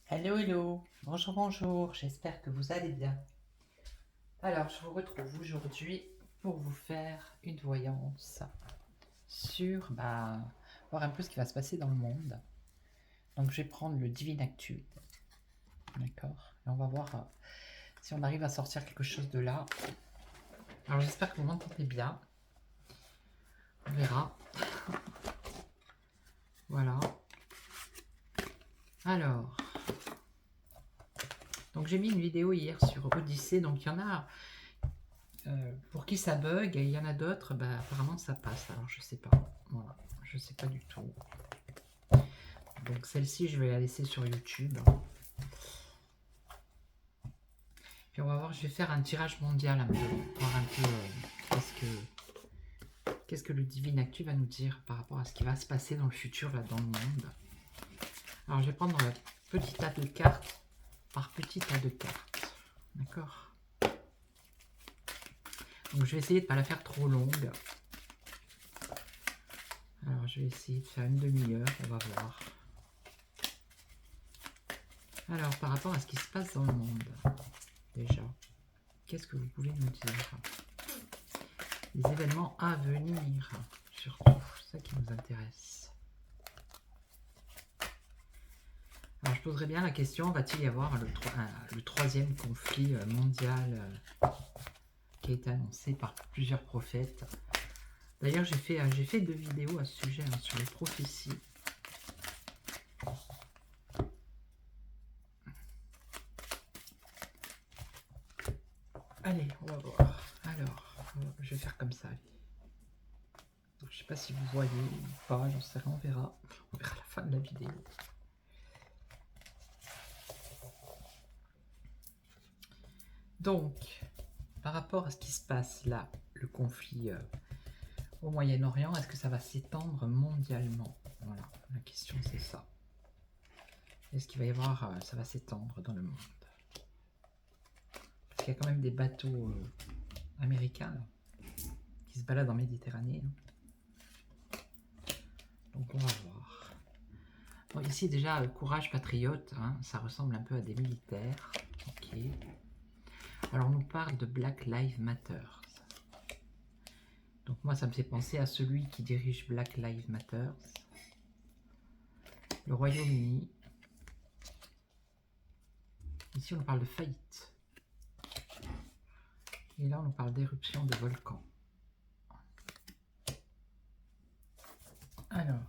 Hello, hello, bonjour, bonjour, j'espère que vous allez bien. Alors, je vous retrouve aujourd'hui pour vous faire une voyance sur, voir un peu ce qui va se passer dans le monde. Donc, je vais prendre le Divine Actu, d'accord? Et on va voir si on arrive à sortir quelque chose de là. Alors, j'espère que vous m'entendez bien. On verra. Voilà. Alors, donc j'ai mis une vidéo hier sur Odyssée, donc il y en a pour qui ça bug et il y en a d'autres, apparemment ça passe, alors je sais pas, voilà, je sais pas du tout. Donc celle-ci je vais la laisser sur YouTube. Puis on va voir, je vais faire un tirage mondial un peu, voir un peu qu'est-ce que le Divine Actu va nous dire par rapport à ce qui va se passer dans le futur là dans le monde. Alors je vais prendre petit tas de cartes par petit tas de cartes, d'accord? Donc je vais essayer de ne pas la faire trop longue. Alors je vais essayer de faire une demi-heure, on va voir. Alors par rapport à ce qui se passe dans le monde, déjà, qu'est-ce que vous pouvez nous dire? Les événements à venir, surtout, c'est ça qui nous intéresse. Alors je poserai bien la question, va-t-il y avoir le troisième conflit mondial qui a été annoncé par plusieurs prophètes? D'ailleurs j'ai fait 2 vidéos à ce sujet, sur les prophéties. Allez, on va voir. Alors, je vais faire comme ça. Je ne sais pas si vous voyez ou pas, j'en sais rien, on verra. On verra à la fin de la vidéo. Donc, par rapport à ce qui se passe là, le conflit au Moyen-Orient, est-ce que ça va s'étendre mondialement? Voilà, la question c'est ça. Est-ce qu'il va y avoir, ça va s'étendre dans le monde? Parce qu'il y a quand même des bateaux américains là, qui se baladent en Méditerranée. Donc on va voir. Bon, ici déjà, courage patriote, ça ressemble un peu à des militaires. Ok. Alors on nous parle de Black Lives Matter. Donc moi ça me fait penser à celui qui dirige Black Lives Matter. Le Royaume-Uni. Ici on nous parle de faillite. Et là on nous parle d'éruption de volcans. Alors.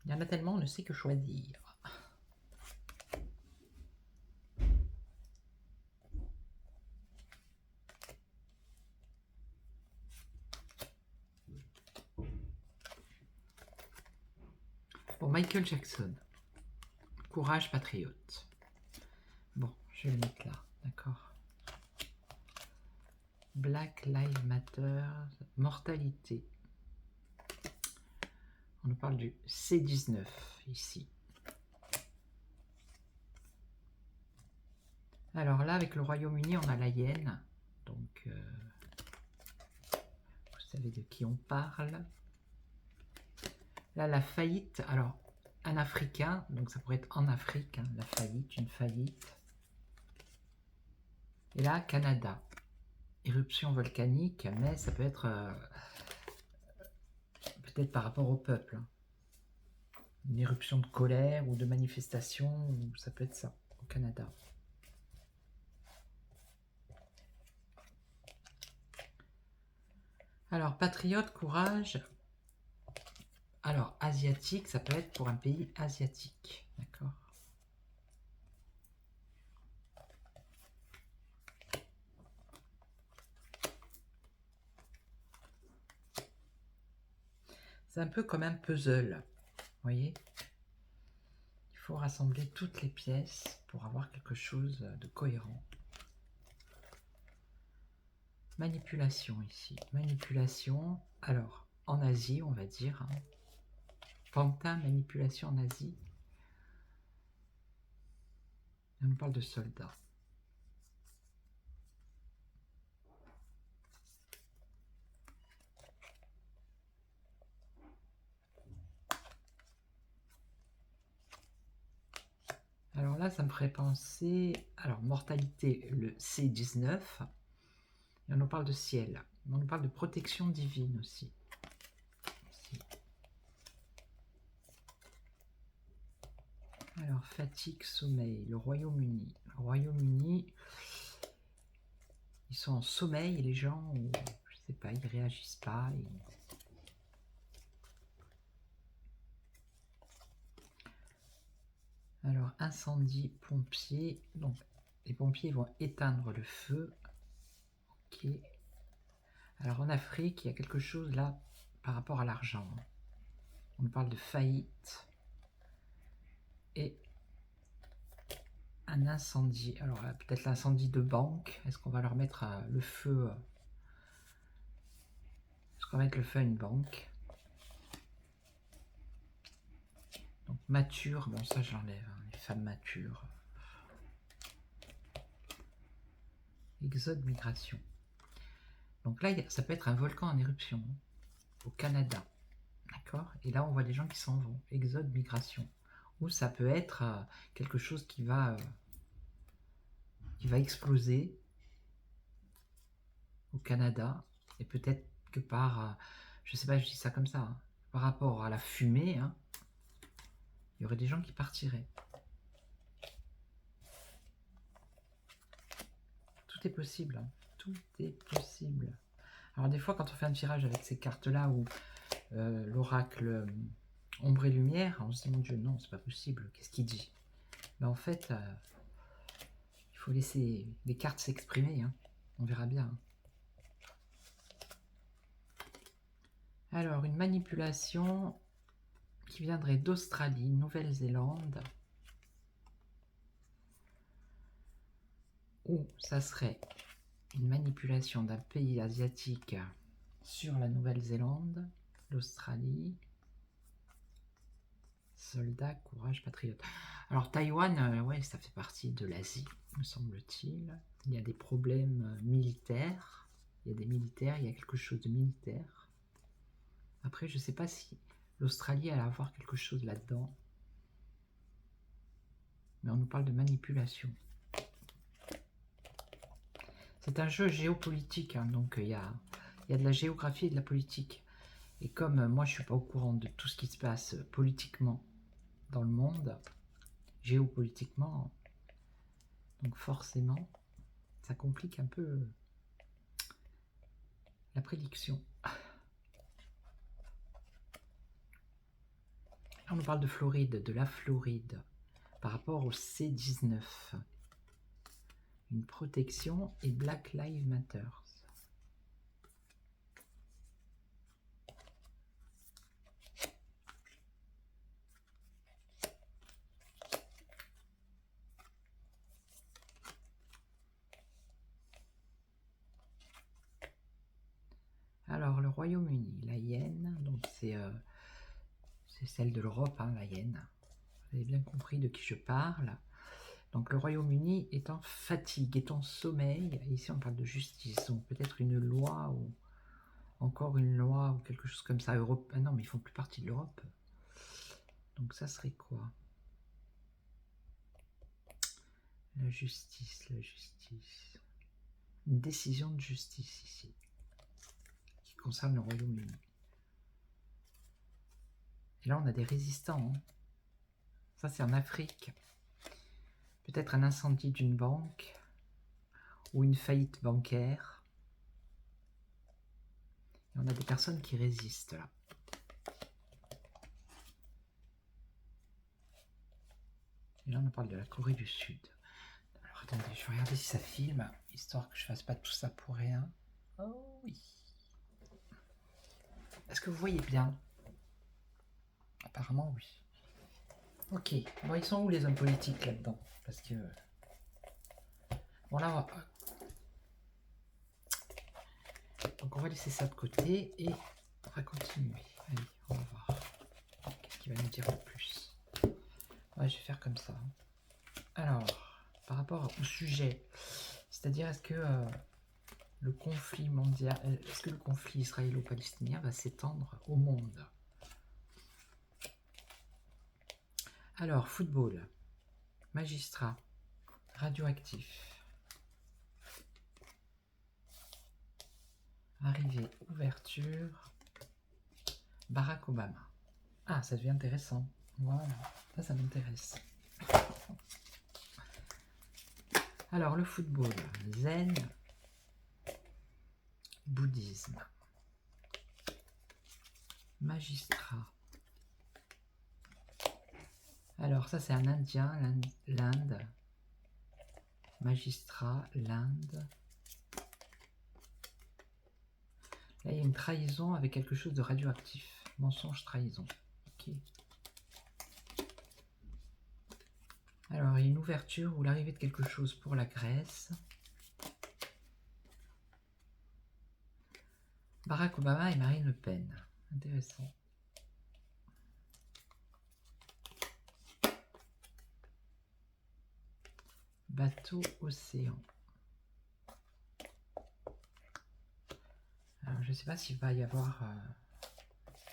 Il y en a tellement, on ne sait que choisir. Bon, Michael Jackson. Courage patriote. Bon, je vais le mettre là, d'accord. Black Lives Matter. Mortalité. On nous parle du C19 ici. Alors là, avec le Royaume-Uni, on a la hyène. Donc, vous savez de qui on parle. Là, la faillite. Alors, un Africain, donc ça pourrait être en Afrique, la faillite, une faillite. Et là, Canada. Éruption volcanique, mais ça peut être peut-être par rapport au peuple. Une éruption de colère ou de manifestation, ou ça peut être ça, au Canada. Alors, patriote, courage. Alors, asiatique, ça peut être pour un pays asiatique. D'accord. C'est un peu comme un puzzle. Vous voyez? Il faut rassembler toutes les pièces pour avoir quelque chose de cohérent. Manipulation ici. Manipulation. Alors, en Asie, on va dire. Pantin, manipulation en Asie. Et on parle de soldats. ça me ferait penser... Alors, mortalité, le C19. Et on nous parle de ciel. On nous parle de protection divine aussi. Alors, fatigue, sommeil, le Royaume-Uni. Le Royaume-Uni, ils sont en sommeil et les gens, je sais pas, ils réagissent pas. Alors, incendie, pompiers. Donc, les pompiers vont éteindre le feu. Ok. Alors, en Afrique, il y a quelque chose là par rapport à l'argent. On parle de faillite et un incendie. Alors, peut-être l'incendie de banque. Est-ce qu'on va leur mettre le feu? Est-ce qu'on va mettre le feu à une banque? Donc, mature. Bon, ça, je l'enlève. Hein, les femmes matures. Exode, migration. Donc là, ça peut être un volcan en éruption. Hein, au Canada. D'accord? Et là, on voit des gens qui s'en vont. Exode, migration. Ou ça peut être quelque chose qui va exploser au Canada. Et peut-être que par, je sais pas, je dis ça comme ça, hein, par rapport à la fumée, hein, il y aurait des gens qui partiraient. Tout est possible. Hein. Tout est possible. Alors des fois, quand on fait un tirage avec ces cartes-là, ou l'oracle ombre et lumière, on se dit, mon Dieu, non, c'est pas possible. Qu'est-ce qu'il dit? Ben, en fait, il faut laisser les cartes s'exprimer. Hein. On verra bien. Hein. Alors, une manipulation qui viendrait d'Australie, Nouvelle-Zélande, ou ça serait une manipulation d'un pays asiatique sur la Nouvelle-Zélande, l'Australie, soldat, courage, patriote. Alors Taïwan, ouais, ça fait partie de l'Asie, me semble-t-il. Il y a des problèmes militaires, il y a des militaires, il y a quelque chose de militaire. Après, je ne sais pas si l'Australie allait avoir quelque chose là-dedans. Mais on nous parle de manipulation. C'est un jeu géopolitique, hein, donc il y a de la géographie et de la politique. Et comme moi, je ne suis pas au courant de tout ce qui se passe politiquement dans le monde, géopolitiquement, donc forcément, ça complique un peu la prédiction. On nous parle de Floride, de la Floride, par rapport au C19. Une protection et Black Lives Matter. Alors, le Royaume-Uni, la hyène, donc c'est celle de l'Europe, hein, la hyène. Vous avez bien compris de qui je parle. Donc, le Royaume-Uni est en fatigue, est en sommeil. Ici, on parle de justice, donc peut-être une loi ou encore une loi ou quelque chose comme ça. Europe... Ah non, mais ils font plus partie de l'Europe. Donc, ça serait quoi? La justice, la justice. Une décision de justice ici, qui concerne le Royaume-Uni. Et là, on a des résistants. Hein. Ça, c'est en Afrique. Peut-être un incendie d'une banque ou une faillite bancaire. Et on a des personnes qui résistent là. Et là, on parle de la Corée du Sud. Alors, attendez, je vais regarder si ça filme, histoire que je fasse pas tout ça pour rien. Oh oui. Est-ce que vous voyez bien? Apparemment, oui. Ok. Bon, ils sont où les hommes politiques là-dedans? Parce que... Bon, là, on va... Donc, on va laisser ça de côté et on va continuer. Allez, on va voir. Qu'est-ce qu'il va nous dire de plus? Ouais, je vais faire comme ça. Alors, par rapport au sujet, c'est-à-dire est-ce que le conflit mondial, est-ce que le conflit israélo-palestinien va s'étendre au monde? Alors, football. Magistrat. Radioactif. Arrivée, ouverture. Barack Obama. Ah, ça devient intéressant. Voilà, ça m'intéresse. Alors, le football. Zen. Bouddhisme. Magistrat. Alors, ça, c'est un Indien, l'Inde. Magistrat, l'Inde. Là, il y a une trahison avec quelque chose de radioactif. Mensonge, trahison. Ok. Alors, il y a une ouverture ou l'arrivée de quelque chose pour la Grèce. Barack Obama et Marine Le Pen. Intéressant. Bateau océan. Alors, je ne sais pas s'il va y avoir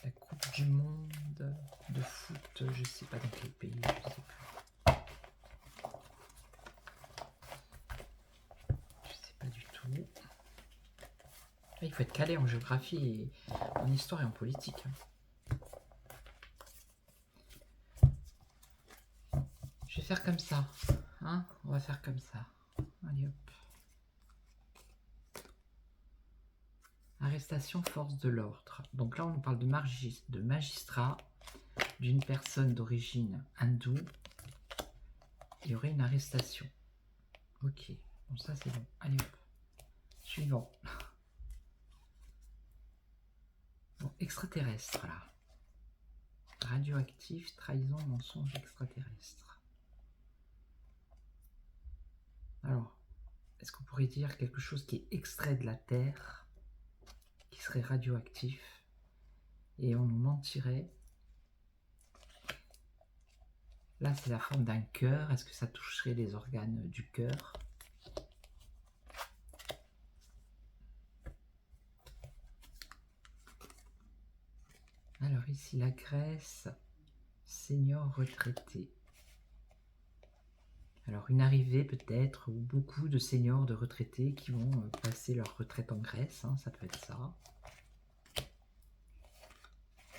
la Coupe du Monde de foot. Je ne sais pas dans quel pays. Je sais plus. Je sais pas du tout. Il faut être calé en géographie, et en histoire et en politique. Je vais faire comme ça. Hein, on va faire comme ça. Allez hop. Arrestation force de l'ordre. Donc là, on nous parle de magistrat, d'une personne d'origine hindoue. Il y aurait une arrestation. Ok. Bon, ça c'est bon. Allez hop. Suivant. Bon, extraterrestre là. Radioactif, trahison, mensonge extraterrestre. Alors, est-ce qu'on pourrait dire quelque chose qui est extrait de la Terre, qui serait radioactif, et on nous mentirait? Là, c'est la forme d'un cœur. Est-ce que ça toucherait les organes du cœur? Alors ici, la Grèce, senior retraité. Alors une arrivée peut-être, ou beaucoup de seniors de retraités qui vont passer leur retraite en Grèce, hein, ça peut être ça.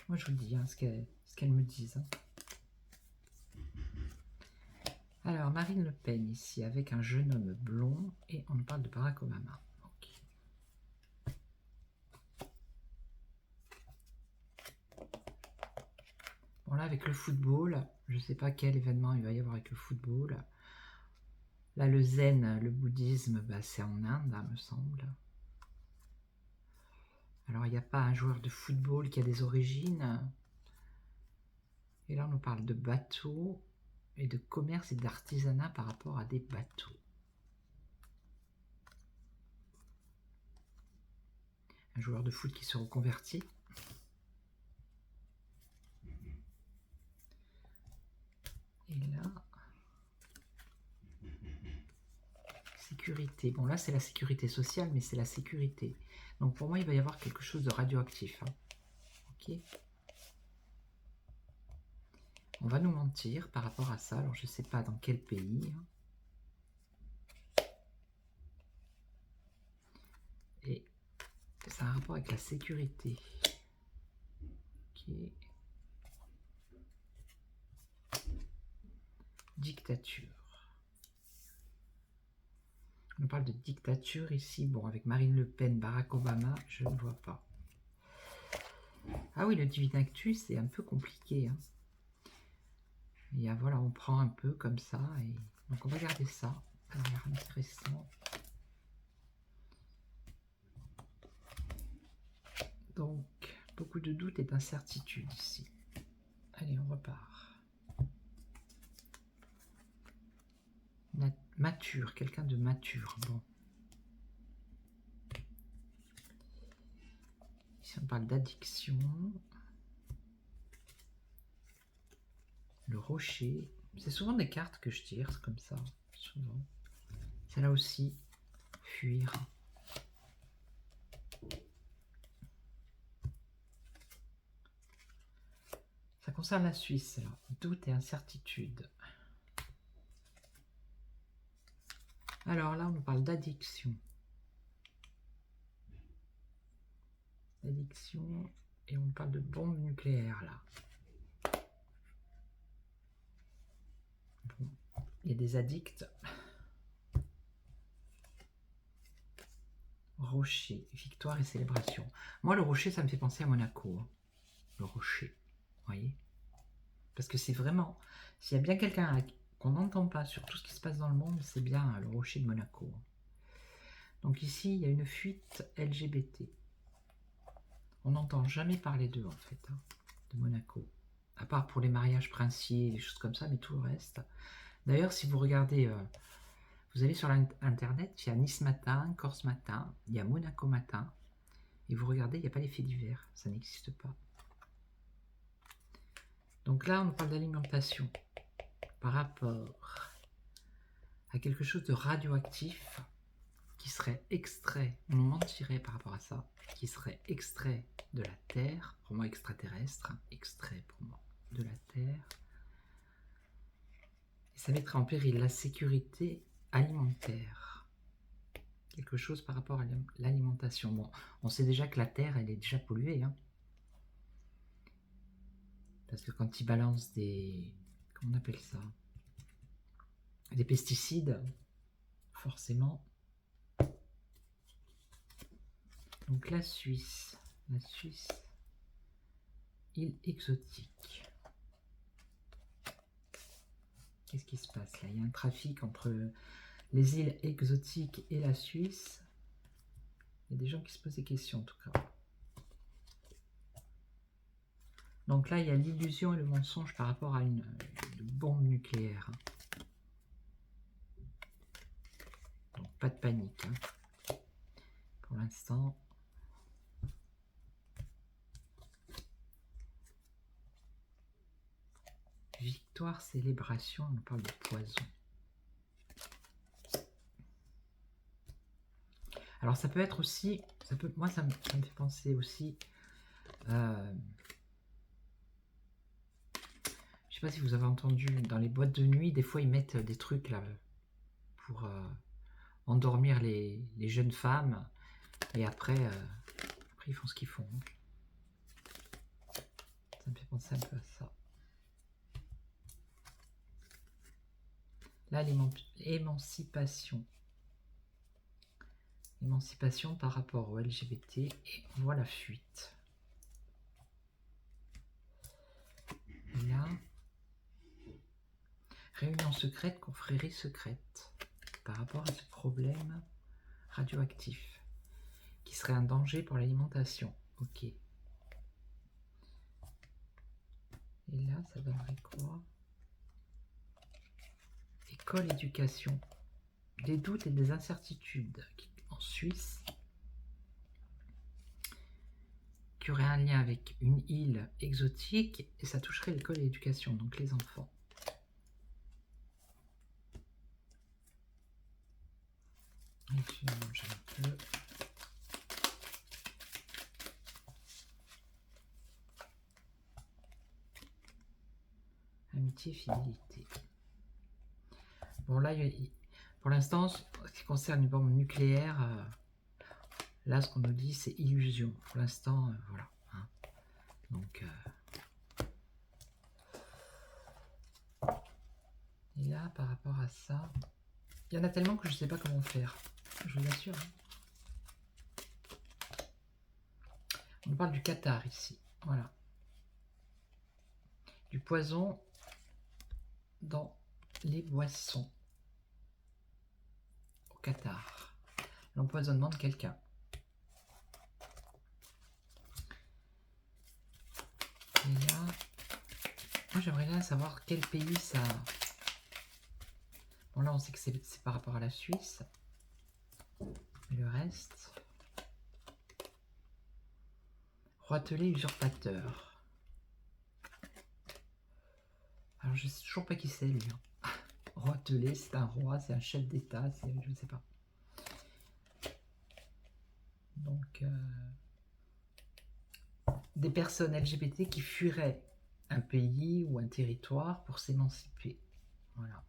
Moi je vous le dis, hein, ce qu'elles me disent. Hein. Alors Marine Le Pen ici, avec un jeune homme blond, et on parle de Barack Obama. Bon là avec le football, je ne sais pas quel événement il va y avoir avec le football. Là le zen, le bouddhisme, bah, c'est en Inde, hein, me semble. Alors il n'y a pas un joueur de football qui a des origines. Et là on nous parle de bateaux et de commerce et d'artisanat par rapport à des bateaux. Un joueur de foot qui se reconvertit. Et là, sécurité. Bon là c'est la sécurité sociale, mais c'est la sécurité. Donc pour moi il va y avoir quelque chose de radioactif. Hein. Ok. On va nous mentir par rapport à ça. Alors je ne sais pas dans quel pays. Et ça a un rapport avec la sécurité. Ok. Dictature. On parle de dictature ici. Bon, avec Marine Le Pen, Barack Obama, je ne vois pas. Ah oui, le Divinactus, c'est un peu compliqué. Hein. Et voilà, on prend un peu comme ça. Et donc on va garder ça. Ça a l'air intéressant. Donc, beaucoup de doutes et d'incertitudes ici. Allez, on repart. Mature, quelqu'un de mature. Bon. Ici, on parle d'addiction. Le rocher. C'est souvent des cartes que je tire, comme ça. Souvent. C'est là aussi. Fuir. Ça concerne la Suisse, là. Doute et incertitude. Alors là, on nous parle d'addiction. D'addiction, et on parle de bombe nucléaire, là. Bon, il y a des addicts. Rocher, victoire et célébration. Moi, le rocher, ça me fait penser à Monaco. Hein. Le rocher, vous voyez? Parce que c'est vraiment... S'il y a bien quelqu'un qu'on n'entend pas sur tout ce qui se passe dans le monde, c'est bien le rocher de Monaco. Donc ici, il y a une fuite LGBT. On n'entend jamais parler d'eux, en fait, hein, de Monaco. À part pour les mariages princiers, des choses comme ça, mais tout le reste. D'ailleurs, si vous regardez... vous allez sur Internet, il y a Nice Matin, Corse Matin, il y a Monaco Matin. Et vous regardez, il n'y a pas les faits divers. Ça n'existe pas. Donc là, on parle d'alimentation par rapport à quelque chose de radioactif qui serait extrait, on nous mentirait par rapport à ça, qui serait extrait de la Terre, pour moi extraterrestre, extrait pour moi de la Terre. Et ça mettrait en péril la sécurité alimentaire. Quelque chose par rapport à l'alimentation. Bon, on sait déjà que la Terre, elle est déjà polluée, hein. Parce que quand ils balancent des... Comment on appelle ça? Des pesticides, forcément. Donc la Suisse, île exotique. Qu'est-ce qui se passe là? Il y a un trafic entre les îles exotiques et la Suisse. Il y a des gens qui se posent des questions en tout cas. Donc là, il y a l'illusion et le mensonge par rapport à une bombe nucléaire. Donc pas de panique. Hein. Pour l'instant. Victoire, célébration, on parle de poison. Alors ça peut être aussi, moi ça me fait penser aussi, je sais pas si vous avez entendu, dans les boîtes de nuit, des fois ils mettent des trucs là pour endormir les jeunes femmes, et après ils font ce qu'ils font. Ça me fait penser un peu à ça. Là, l'émancipation. Émancipation par rapport au LGBT, et on voit la fuite. Et là, réunion secrète, confrérie secrète, par rapport à ce problème radioactif, qui serait un danger pour l'alimentation. Ok. Et là, ça donnerait quoi? École, éducation. Des doutes et des incertitudes en Suisse, qui aurait un lien avec une île exotique, et ça toucherait l'école et l'éducation, donc les enfants. Et je mange un peu. Amitié, fidélité. Bon là, pour l'instant, ce qui concerne une bombe nucléaire, là, ce qu'on nous dit, c'est illusion. Pour l'instant, voilà. Hein. Donc, et là, par rapport à ça, il y en a tellement que je ne sais pas comment faire. Je vous assure. Hein. On parle du Qatar ici. Voilà. Du poison dans les boissons. Au Qatar. L'empoisonnement de quelqu'un. Et là, moi j'aimerais bien savoir quel pays ça... Bon là on sait que c'est par rapport à la Suisse. Mais le reste... Roitelet usurpateur. Alors je sais toujours pas qui c'est lui. Hein. Roitelet, c'est un roi, c'est un chef d'État, je ne sais pas. Donc... des personnes LGBT qui fuiraient un pays ou un territoire pour s'émanciper. Voilà.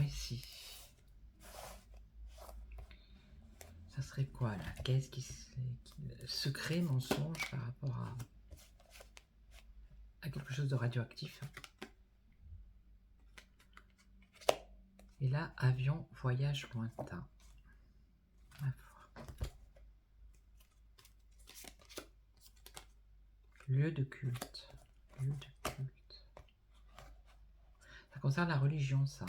ici, ça serait quoi là? Qu'est-ce qui secret, mensonge par rapport à quelque chose de radioactif? Et là, avion, voyage lointain. Lieu de culte. Lieu de culte. Ça concerne la religion, ça.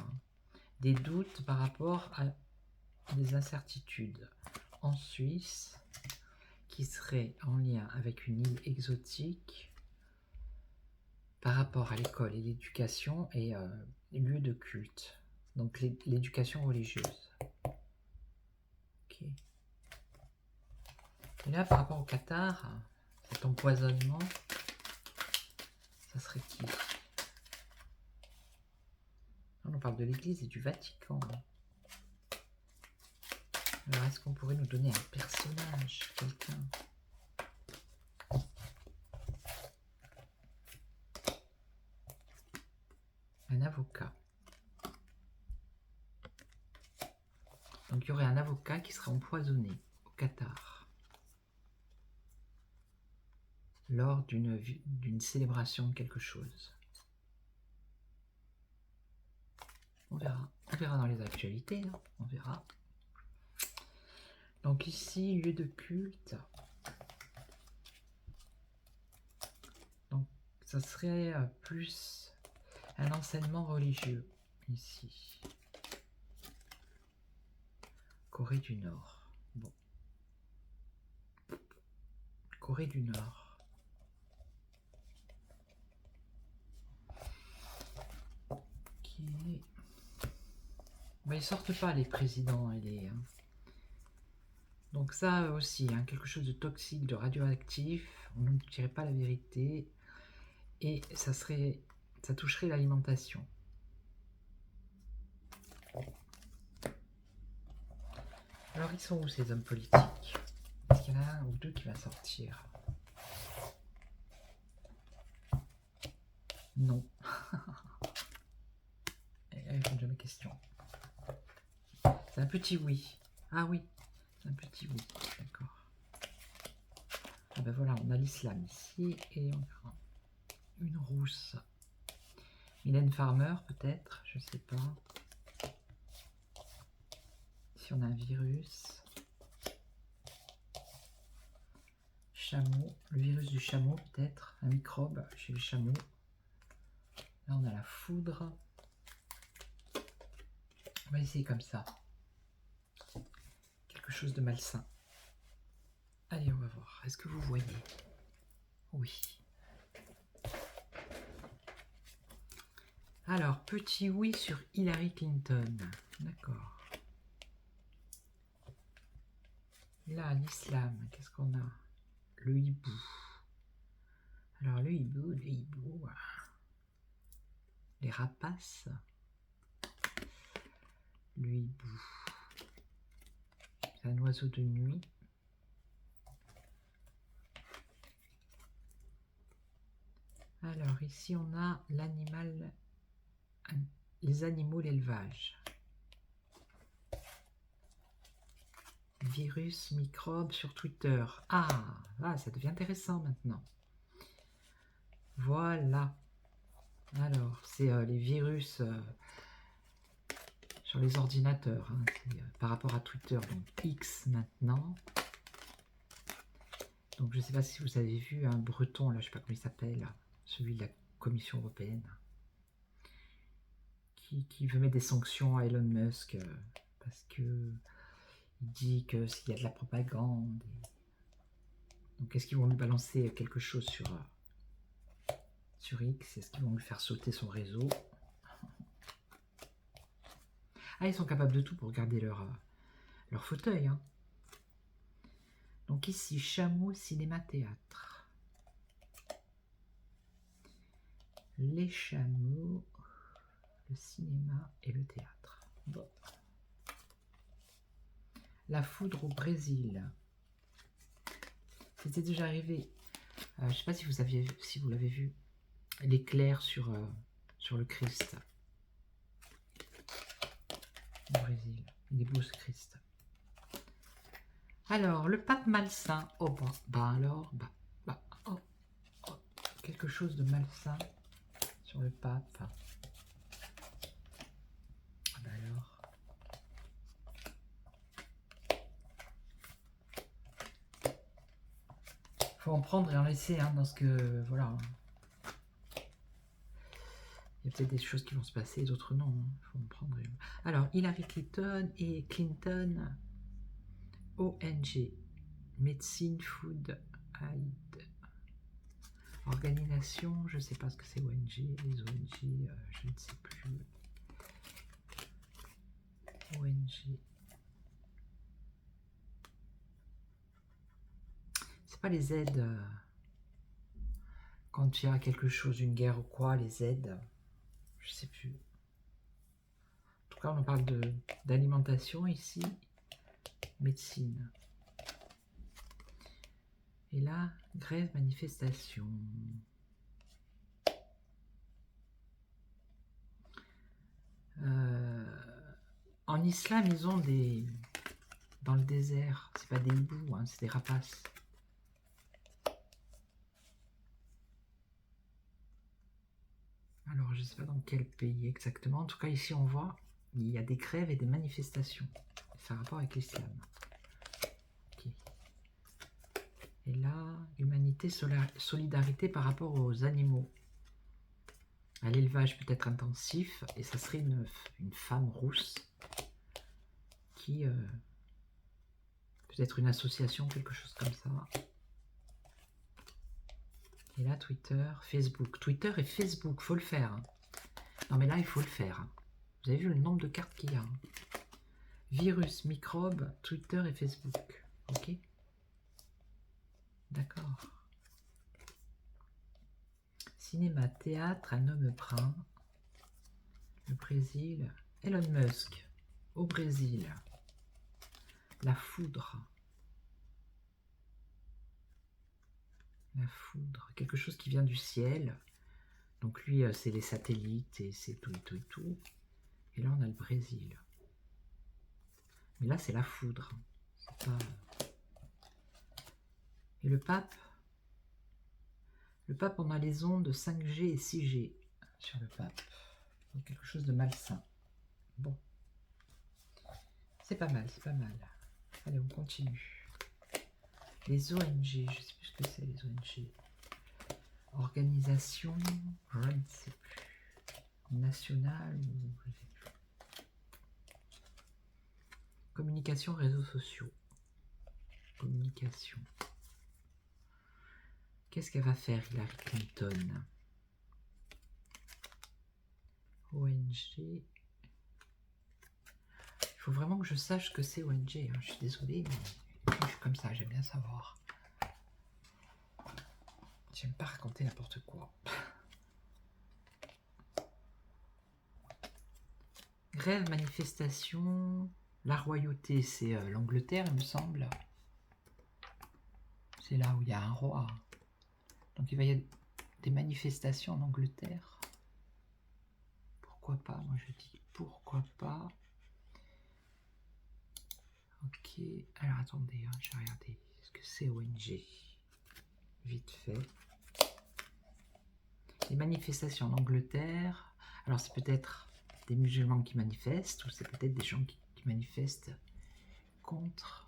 Des doutes par rapport à des incertitudes. En Suisse, qui serait en lien avec une île exotique par rapport à l'école et l'éducation et lieu de culte. Donc l'éducation religieuse. Ok. Et là, par rapport au Qatar, cet empoisonnement, ça serait qui? On parle de l'Église et du Vatican. Alors, est-ce qu'on pourrait nous donner un personnage, quelqu'un? Un avocat. Donc, il y aurait un avocat qui serait empoisonné au Qatar lors d'une célébration de quelque chose. On verra. On verra dans les actualités. Hein. On verra. Donc ici, lieu de culte. Donc, ça serait plus un enseignement religieux ici. Corée du Nord. Bon. Corée du Nord. Ok. Mais ils sortent pas les présidents et les... Hein. Donc ça aussi, hein, quelque chose de toxique, de radioactif. On ne dirait pas la vérité. Et ça toucherait l'alimentation. Alors, ils sont où ces hommes politiques? Est-ce qu'il y en a un ou deux qui va sortir? Non. Elle répond jamais question. C'est un petit oui. Ah oui, c'est un petit oui. D'accord. Ah ben voilà, on a l'islam ici et on a une rousse. Mylène Farmer peut-être, je sais pas. Si on a un virus. Chameau, le virus du chameau peut-être, un microbe chez les chameaux. Là on a la foudre. On va essayer comme ça. Quelque chose de malsain. Allez, on va voir. Est-ce que vous voyez? Oui. Alors, petit oui sur Hillary Clinton. D'accord. Là, l'islam, qu'est-ce qu'on a? Le hibou. Alors, le hibou, les rapaces. Le hibou. C'est un oiseau de nuit. Alors, ici, on a l'animal, les animaux, l'élevage. Virus, microbe sur Twitter. Ah, ça devient intéressant maintenant. Voilà. Alors, c'est les virus sur les ordinateurs. Hein, par rapport à Twitter, donc X maintenant. Donc, je ne sais pas si vous avez vu un breton, là, je ne sais pas comment il s'appelle, celui de la Commission européenne, qui veut mettre des sanctions à Elon Musk parce que il dit que s'il y a de la propagande. Donc, est-ce qu'ils vont lui balancer quelque chose sur X? Est-ce qu'ils vont lui faire sauter son réseau? Ah, ils sont capables de tout pour garder leur fauteuil. Hein. Donc ici, chameau, cinéma, théâtre. Les chameaux, le cinéma et le théâtre. Bon. La foudre au Brésil. C'était déjà arrivé. Je ne sais pas si vous l'avez vu. L'éclair sur le Christ. au Brésil. Il est beau ce Christ. Alors, le pape malsain. Oh, oh, oh, quelque chose de malsain sur le pape. Ah bah alors. Faut en prendre et en laisser, hein, dans ce que... Voilà. Il y a peut-être des choses qui vont se passer, d'autres non. Il faut en prendre. Alors, Hillary Clinton et Clinton, ONG, Medicine Food Aid. Organisation, je ne sais pas ce que c'est ONG, les ONG, je ne sais plus. ONG. C'est pas les aides quand il y a quelque chose, une guerre ou quoi, les aides, je sais plus. En tout cas, on parle d'alimentation ici, médecine. Et là, grève, manifestation. En islam, ils ont des... Dans le désert, c'est pas des hiboux, hein, c'est des rapaces. Alors, je ne sais pas dans quel pays exactement. En tout cas, ici, on voit, il y a des grèves et des manifestations. Ça a rapport avec l'islam. Okay. Et là, humanité, solidarité par rapport aux animaux. À l'élevage peut-être intensif. Et ça serait une femme rousse qui... peut-être une association, quelque chose comme ça. Et là, Twitter, Facebook. Twitter et Facebook, faut le faire. Hein. Non, mais là, il faut le faire. Hein. Vous avez vu le nombre de cartes qu'il y a. Hein. Virus, microbes, Twitter et Facebook. Ok? D'accord. Cinéma, théâtre, un homme brun. Le Brésil. Elon Musk. Au Brésil. La foudre. La foudre. Quelque chose qui vient du ciel. Donc lui, c'est les satellites et c'est tout et tout et tout. Et là, on a le Brésil. Mais là, c'est la foudre. C'est pas... Et le pape? Le pape, on a les ondes 5G et 6G sur le pape. Donc quelque chose de malsain. Bon. C'est pas mal, c'est pas mal. Allez, on continue. Les ONG, je ne sais plus ce que c'est les ONG. Organisation, je ne sais plus. Nationale, je ne sais plus. Communication, réseaux sociaux. Communication. Qu'est-ce qu'elle va faire, Hillary Clinton? ONG. Il faut vraiment que je sache ce que c'est ONG. Hein. Je suis désolée, mais je suis comme ça, j'aime bien savoir. J'aime pas raconter n'importe quoi. Grève, manifestation. La royauté, c'est l'Angleterre, il me semble. C'est là où il y a un roi. Donc il va y avoir des manifestations en Angleterre. Pourquoi pas? Moi je dis pourquoi pas. Ok, alors attendez, hein, je vais regarder ce que c'est ONG. Vite fait. Les manifestations en Angleterre. Alors c'est peut-être des musulmans qui manifestent ou c'est peut-être des gens qui manifestent contre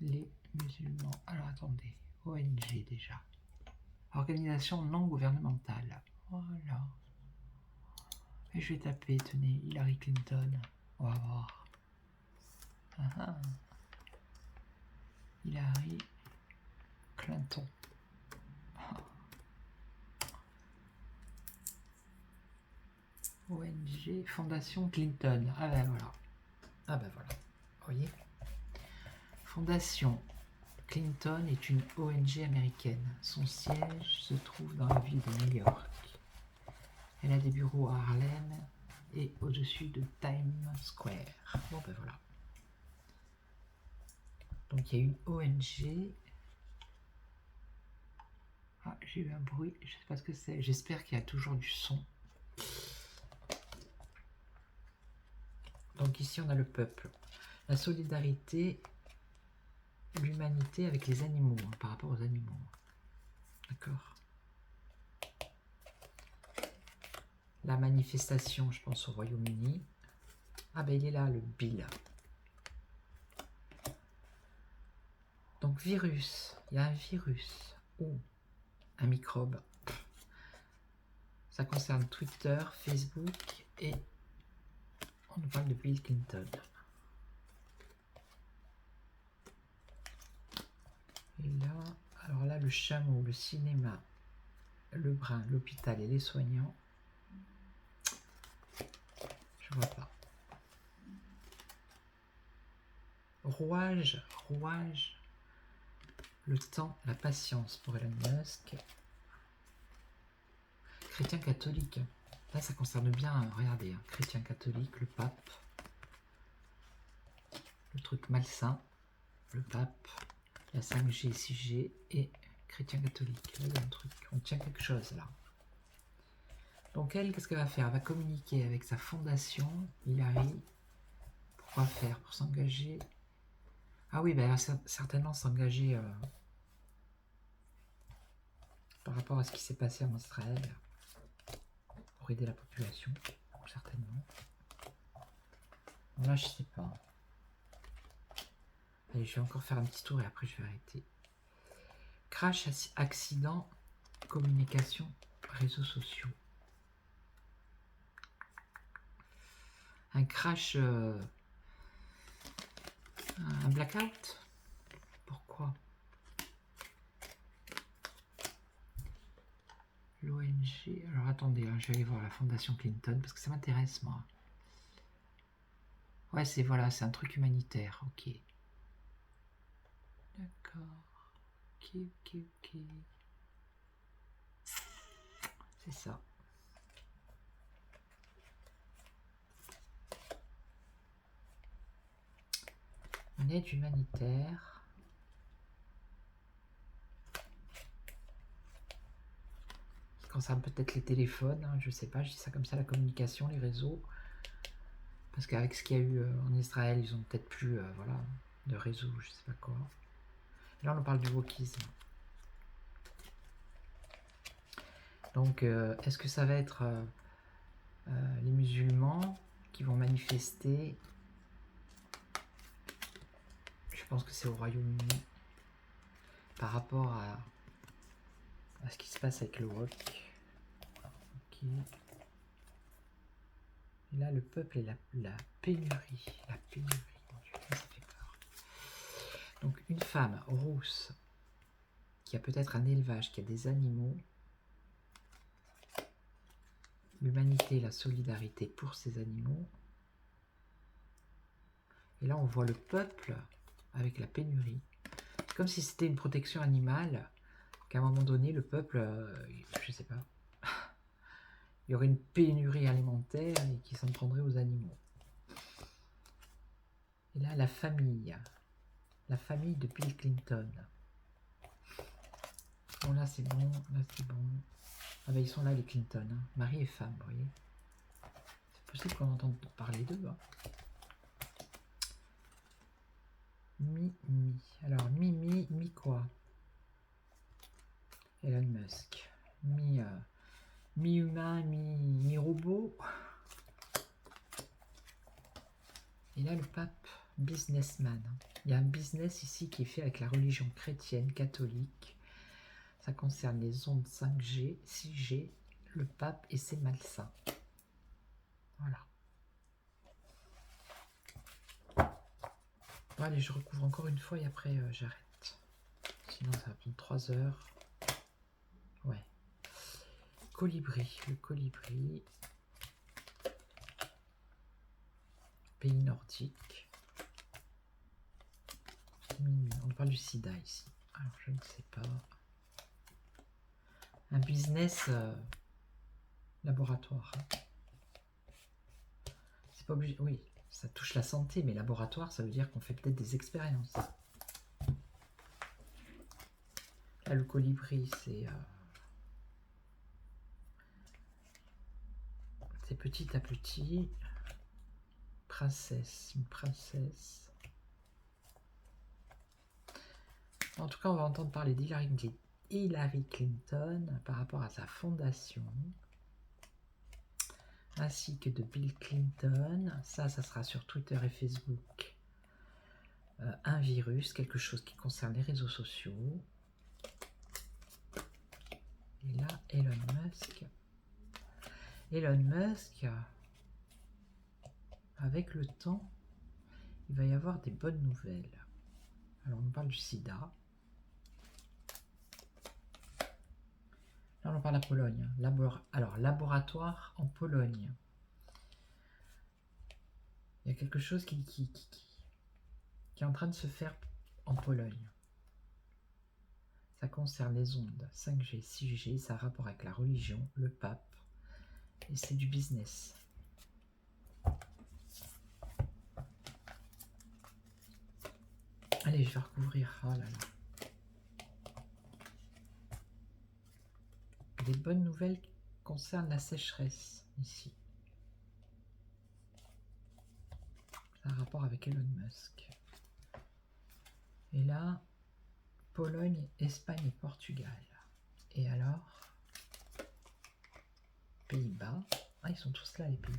les musulmans. Alors attendez, ONG déjà. Organisation non gouvernementale. Voilà. Et je vais taper, tenez, Hillary Clinton. On va voir. Hillary Clinton. ONG, Fondation Clinton. Ah ben voilà. Ah ben voilà. Vous voyez? Fondation Clinton est une ONG américaine. Son siège se trouve dans la ville de New York. Elle a des bureaux à Harlem et au-dessus de Times Square. Bon ben voilà. Donc il y a une ONG. Ah, j'ai eu un bruit, je sais pas ce que c'est. J'espère qu'il y a toujours du son. Donc ici, on a le peuple. La solidarité, l'humanité avec les animaux, hein, par rapport aux animaux. D'accord. La manifestation, je pense au Royaume-Uni. Ah ben il est là, le Bill. Donc virus, il y a un virus ou un microbe. Ça concerne Twitter, Facebook et on nous parle de Bill Clinton. Et là, alors là, le chameau, le cinéma, le brun, l'hôpital et les soignants. Je vois pas. Rouage, rouage, le temps, la patience pour Elon Musk. Chrétien catholique. Là, ça concerne bien, regardez, hein, chrétien catholique, le pape. Le truc malsain, le pape, la 5G, 6G et chrétien catholique. Là, il y a un truc, on tient quelque chose là. Donc elle, qu'est-ce qu'elle va faire? Elle va communiquer avec sa fondation, Hillary. Pourquoi faire? Pour s'engager. Ah oui, ben elle va certainement s'engager par rapport à ce qui s'est passé en Israël pour aider la population, certainement. Là, je sais pas. Allez, je vais encore faire un petit tour et après je vais arrêter. Crash, accident, communication, réseaux sociaux. Un crash, un blackout. Pourquoi? L'ONG. Alors attendez, hein, je vais aller voir la fondation Clinton parce que ça m'intéresse moi. Ouais, c'est voilà, c'est un truc humanitaire. Ok. D'accord. Ok. C'est ça. Une aide humanitaire. Ça concerne peut-être les téléphones, hein, je sais pas, je dis ça comme ça, la communication, les réseaux. Parce qu'avec ce qu'il y a eu en Israël, ils ont peut-être plus voilà, de réseau, je sais pas quoi. Et là, on parle du wokisme. Donc, est-ce que ça va être les musulmans qui vont manifester? Je pense que c'est au Royaume-Uni par rapport à ce qui se passe avec le wok. Ok. Et là, le peuple et la pénurie. La pénurie, mon Dieu, ça fait peur. Donc, une femme rousse qui a peut-être un élevage, qui a des animaux. L'humanité, la solidarité pour ces animaux. Et là, on voit le peuple avec la pénurie. Comme si c'était une protection animale, qu'à un moment donné, le peuple, je sais pas, il y aurait une pénurie alimentaire et qui s'en prendrait aux animaux. Et là, la famille de Bill Clinton. Bon, là, c'est bon, là, c'est bon. Ah ben, ils sont là, les Clinton, hein. Mari et femme, vous voyez. C'est possible qu'on entende parler d'eux, hein. Mimi. Alors, Mi quoi? Elon Musk. Mi-humain, mi-robot. Et là, le pape, businessman. Il y a un business ici qui est fait avec la religion chrétienne, catholique. Ça concerne les ondes 5G, 6G, le pape et ses malsains. Voilà. Bon, allez, je recouvre encore une fois et après j'arrête. Sinon, ça va prendre 3 heures. Ouais. Colibri, le colibri. Pays nordique. On parle du sida ici. Alors, je ne sais pas. Un business laboratoire. C'est pas obligé. Oui, ça touche la santé, mais laboratoire, ça veut dire qu'on fait peut-être des expériences. Là, le colibri, c'est petit à petit. princesse, une princesse. En tout cas, on va entendre parler d'Hillary Clinton par rapport à sa fondation, ainsi que de Bill Clinton. Ça sera sur Twitter et Facebook. Un virus, quelque chose qui concerne les réseaux sociaux. Et là, Elon Musk. Elon Musk, avec le temps, il va y avoir des bonnes nouvelles. Alors, on parle du sida. Là, on parle de la Pologne. Alors, laboratoire en Pologne. Il y a quelque chose qui est en train de se faire en Pologne. Ça concerne les ondes 5G, 6G, ça a rapport avec la religion, le pape, et c'est du business. Allez, je vais recouvrir. Oh là là. Les bonnes nouvelles concernent la sécheresse ici. Ça a un rapport avec Elon Musk. Et là, Pologne, Espagne et Portugal. Et alors, Pays-Bas. Ah, ils sont tous là, les pays.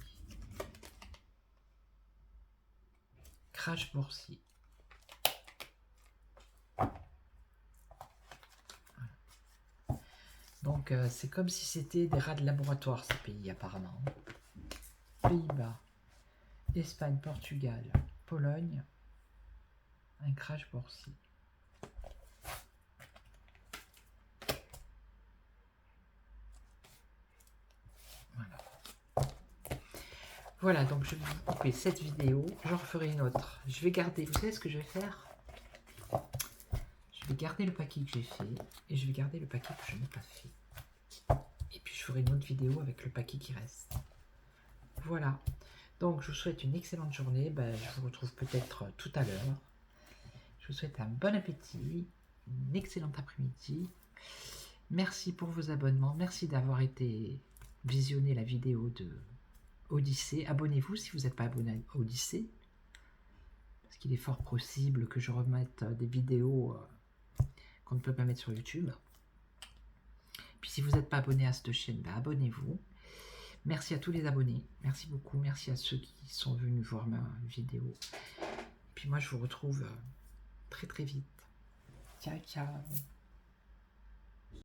Crash boursier. Donc, c'est comme si c'était des rats de laboratoire, ces pays, apparemment. Pays-Bas, Espagne, Portugal, Pologne, un crash boursier. Voilà, donc je vais couper cette vidéo, j'en referai une autre. Je vais garder, vous savez ce que je vais faire? Je vais garder le paquet que j'ai fait et je vais garder le paquet que je n'ai pas fait. Et puis je ferai une autre vidéo avec le paquet qui reste. Voilà, donc je vous souhaite une excellente journée, je vous retrouve peut-être tout à l'heure. Je vous souhaite un bon appétit, une excellente après-midi. Merci pour vos abonnements, merci d'avoir été visionner la vidéo de Odyssée. Abonnez-vous si vous n'êtes pas abonné à Odyssée, parce qu'il est fort possible que je remette des vidéos qu'on ne peut pas mettre sur YouTube. Puis si vous n'êtes pas abonné à cette chaîne, abonnez-vous. Merci à tous les abonnés, merci beaucoup, merci à ceux qui sont venus voir ma vidéo. Puis moi je vous retrouve très très vite. Ciao ciao.